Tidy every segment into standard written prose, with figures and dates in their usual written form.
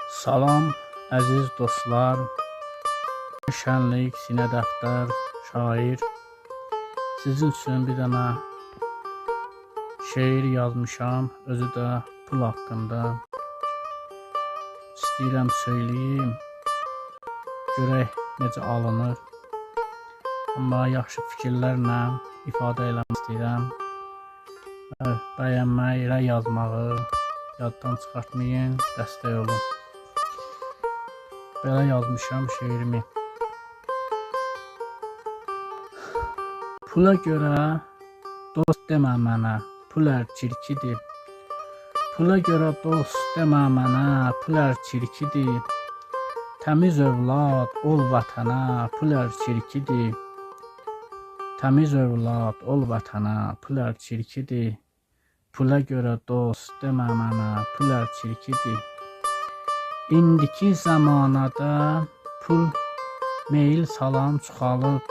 Salam əziz dostlar, şənlik, sinə dəftər, şair. Sizin üçün bir dənə şeir yazmışam, özü də pul haqqında. İstəyirəm söyləyim, görək necə alınır. Amma yaxşı fikirlərlə ifadə eləmək istəyirəm. Bəyənməyi, yazmağı yaddan çıxartmayın, dəstək olun. Belə yazmışam şeirimi. Pula görə dost demə mənə, pul çirkidir. Pula görə dost demə mənə, pul çirkidir. Təmiz övlad ol vətənə, pul çirkidir. Təmiz övlad ol vətənə, pul çirkidir. Pula görə dost demə mənə, pul çirkidir. İndiki zamanada pul meyil salan çoxalıb.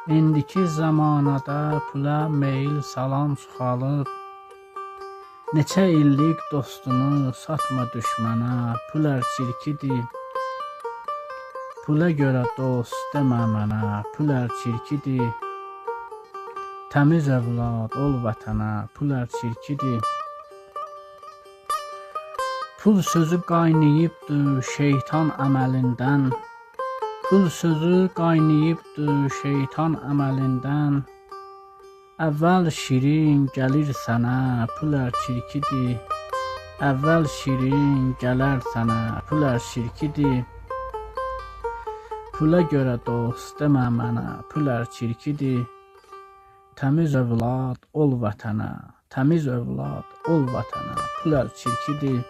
İndiki zamanada pula meyil salan çoxalıb. Neçə illik dostunu satma düşmənə, pul çirkidir. Pula görə dost demə mənə, pul çirkidir. Təmiz övlad ol vətənə, pul çirkidir. Pul sözü qaynayıbdır şeytan əməlindən. Pul sözü qaynayıbdır şeytan əməlindən. Əvvəl şirin gəlir sənə, pul çirkidir. Əvvəl şirin gələr sənə, pul çirkidir. Pula görə dost demə mənə, pul çirkidir. Təmiz övlad ol vətənə, təmiz övlad ol vətənə, pul çirkidir.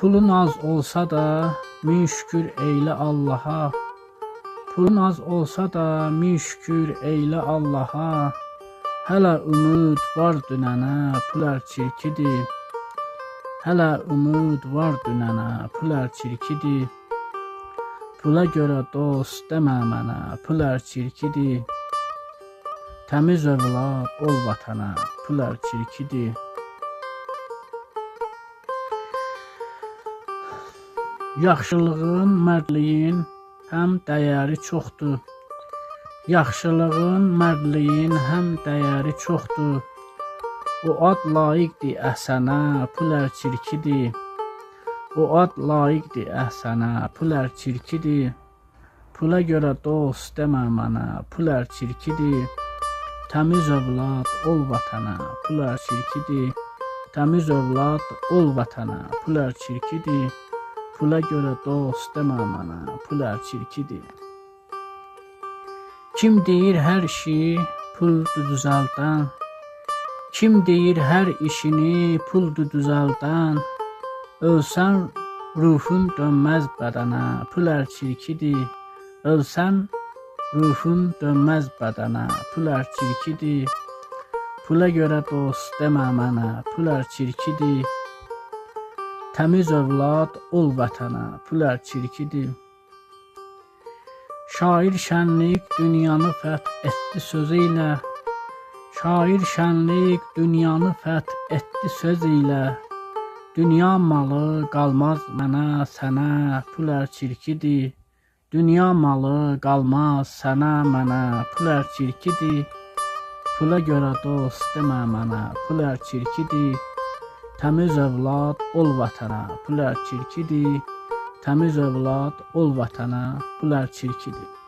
Pulun az olsa da min şükür eylə Allaha. Pulun az olsa da min şükür eylə Allaha. Hələ ümid var dünənə, pul çirkidir. Hələ ümid var dünənə, pul çirkidir. Pula görə dost demə mənə, pul çirkidir. Təmiz övlad ol vətənə, pul çirkidir. Yaxşılığın, mərdliyin həm dəyəri çoxdur. Yaxşılığın, mərdliyin həm dəyəri çoxdur. O ad layiqdir əhsənə, pul çirkidir. O ad layiqdir əhsənə, pul çirkidir. Pula görə dost demə mənə, pul çirkidir. Təmiz övlad ol vətənə, pul çirkidir. Təmiz övlad ol vətənə, pul çirkidir. Pula görə dost demə mənə, pul çirkidir. Kim deyir hər işi puldur düzəldən. Kim deyir hər işini puldur düzəldən. Ölsən ruhun dönməz bədənə, pul çirkidir. Ölsən ruhun dönməz bədənə, pul çirkidir. Pula görə dost demə mənə, pul çirkidir. Təmiz övlad ol vətənə, pul çirkidir. Şair şənlik dünyanı fəth etdi sözü ilə. Şair şənlik dünyanı fəth etdi söz ilə. Dünya malı qalmaz mənə, sənə, pul çirkidir. Dünya malı qalmaz sənə, mənə, pul çirkidir. Pula görə dost demə mənə, pul çirkidir. Təmiz övlad ol vətənə, pul çirkidir. Təmiz övlad ol vətənə, pul çirkidir.